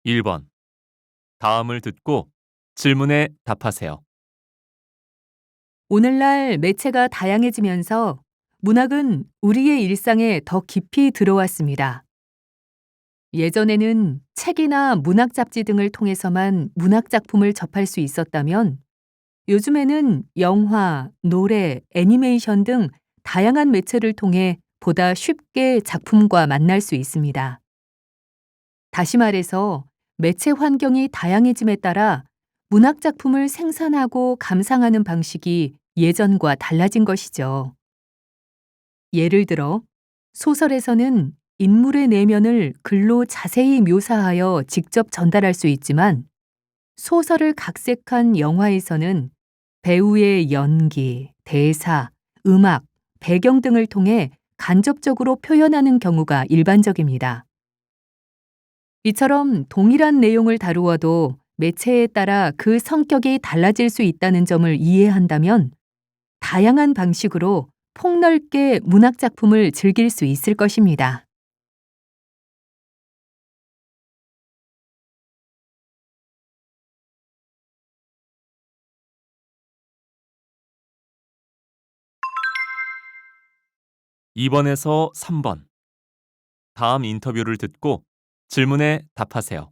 1번. 다음을 듣고 질문에 답하세요. 오늘날 매체가 다양해지면서 문학은 우리의 일상에 더 깊이 들어왔습니다. 예전에는 책이나 문학 잡지 등을 통해서만 문학 작품을 접할 수 있었다면 요즘에는 영화, 노래, 애니메이션 등 다양한 매체를 통해 보다 쉽게 작품과 만날 수 있습니다. 다시 말해서 매체 환경이 다양해짐에 따라 문학 작품을 생산하고 감상하는 방식이 예전과 달라진 것이죠. 예를 들어, 소설에서는 인물의 내면을 글로 자세히 묘사하여 직접 전달할 수 있지만, 소설을 각색한 영화에서는 배우의 연기, 대사, 음악, 배경 등을 통해 간접적으로 표현하는 경우가 일반적입니다. 이처럼 동일한 내용을 다루어도 매체에 따라 그 성격이 달라질 수 있다는 점을 이해한다면 다양한 방식으로 폭넓게 문학 작품을 즐길 수 있을 것입니다. (2번에서) 3번. 다음 인터뷰를 듣고 질문에 답하세요.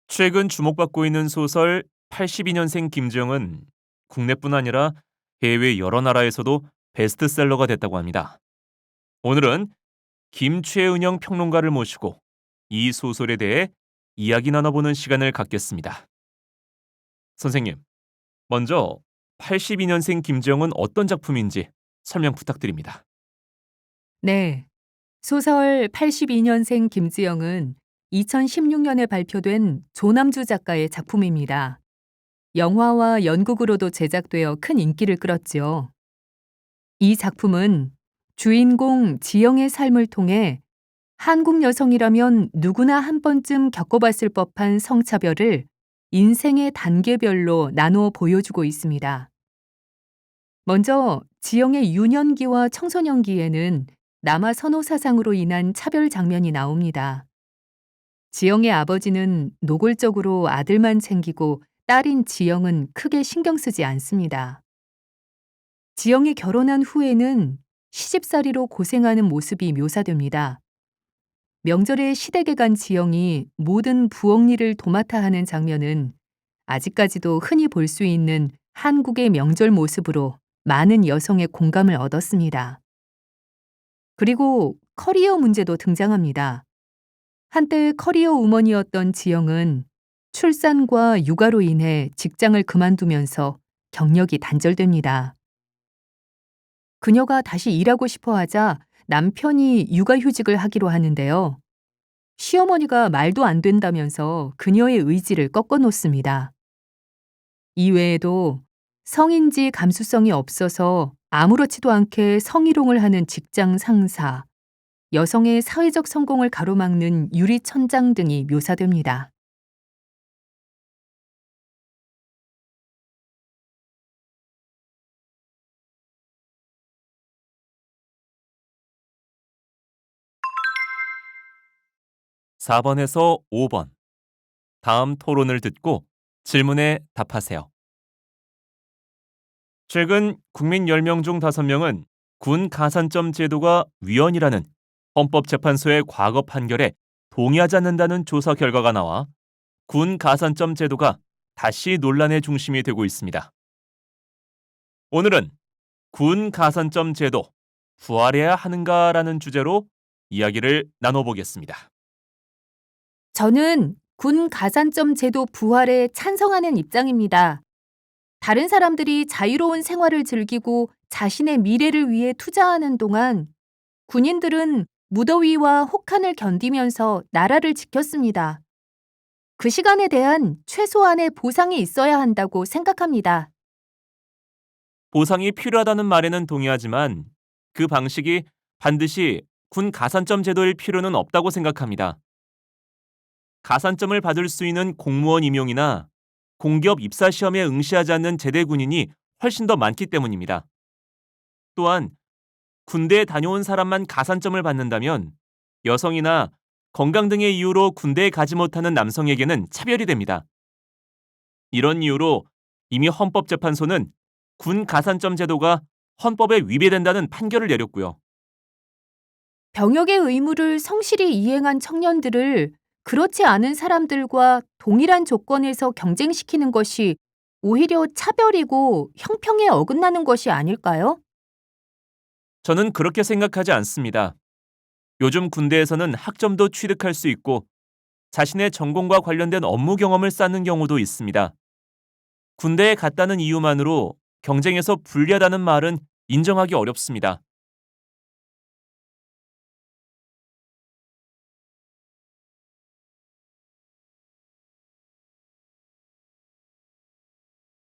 최근 주목받고 있는 소설 82년생 김지영은 국내뿐 아니라 해외 여러 나라에서도 베스트셀러가 됐다고 합니다. 오늘은 김최은영 평론가를 모시고 이 소설에 대해 이야기 나눠보는 시간을 갖겠습니다. 선생님, 먼저 82년생 김지영은 어떤 작품인지 설명 부탁드립니다. 네. 소설 82년생 김지영은 2016년에 발표된 조남주 작가의 작품입니다. 영화와 연극으로도 제작되어 큰 인기를 끌었지요. 이 작품은 주인공 지영의 삶을 통해 한국 여성이라면 누구나 한 번쯤 겪어봤을 법한 성차별을 인생의 단계별로 나누어 보여주고 있습니다. 먼저 지영의 유년기와 청소년기에는 남아 선호 사상으로 인한 차별 장면이 나옵니다. 지영의 아버지는 노골적으로 아들만 챙기고 딸인 지영은 크게 신경 쓰지 않습니다. 지영이 결혼한 후에는 시집살이로 고생하는 모습이 묘사됩니다. 명절에 시댁에 간 지영이 모든 부엌 일을 도맡아 하는 장면은 아직까지도 흔히 볼 수 있는 한국의 명절 모습으로 많은 여성의 공감을 얻었습니다. 그리고 커리어 문제도 등장합니다. 한때 커리어 우먼이었던 지영은 출산과 육아로 인해 직장을 그만두면서 경력이 단절됩니다. 그녀가 다시 일하고 싶어 하자 남편이 육아휴직을 하기로 하는데요. 시어머니가 말도 안 된다면서 그녀의 의지를 꺾어 놓습니다. 이외에도 성인지 감수성이 없어서 아무렇지도 않게 성희롱을 하는 직장 상사, 여성의 사회적 성공을 가로막는 유리천장 등이 묘사됩니다. (4번에서) 5번. 다음 토론을 듣고 질문에 답하세요. 최근 국민 10명 중 5명은 군 가산점 제도가 위헌이라는 헌법재판소의 과거 판결에 동의하지 않는다는 조사 결과가 나와 군 가산점 제도가 다시 논란의 중심이 되고 있습니다. 오늘은 군 가산점 제도 부활해야 하는가라는 주제로 이야기를 나눠보겠습니다. 저는 군 가산점 제도 부활에 찬성하는 입장입니다. 다른 사람들이 자유로운 생활을 즐기고 자신의 미래를 위해 투자하는 동안 군인들은 무더위와 혹한을 견디면서 나라를 지켰습니다. 그 시간에 대한 최소한의 보상이 있어야 한다고 생각합니다. 보상이 필요하다는 말에는 동의하지만 그 방식이 반드시 군 가산점 제도일 필요는 없다고 생각합니다. 가산점을 받을 수 있는 공무원 임용이나 공기업 입사 시험에 응시하지 않는 제대 군인이 훨씬 더 많기 때문입니다. 또한 군대에 다녀온 사람만 가산점을 받는다면 여성이나 건강 등의 이유로 군대에 가지 못하는 남성에게는 차별이 됩니다. 이런 이유로 이미 헌법재판소는 군 가산점 제도가 헌법에 위배된다는 판결을 내렸고요. 병역의 의무를 성실히 이행한 청년들을 그렇지 않은 사람들과 동일한 조건에서 경쟁시키는 것이 오히려 차별이고 형평에 어긋나는 것이 아닐까요? 저는 그렇게 생각하지 않습니다. 요즘 군대에서는 학점도 취득할 수 있고 자신의 전공과 관련된 업무 경험을 쌓는 경우도 있습니다. 군대에 갔다는 이유만으로 경쟁에서 불리하다는 말은 인정하기 어렵습니다.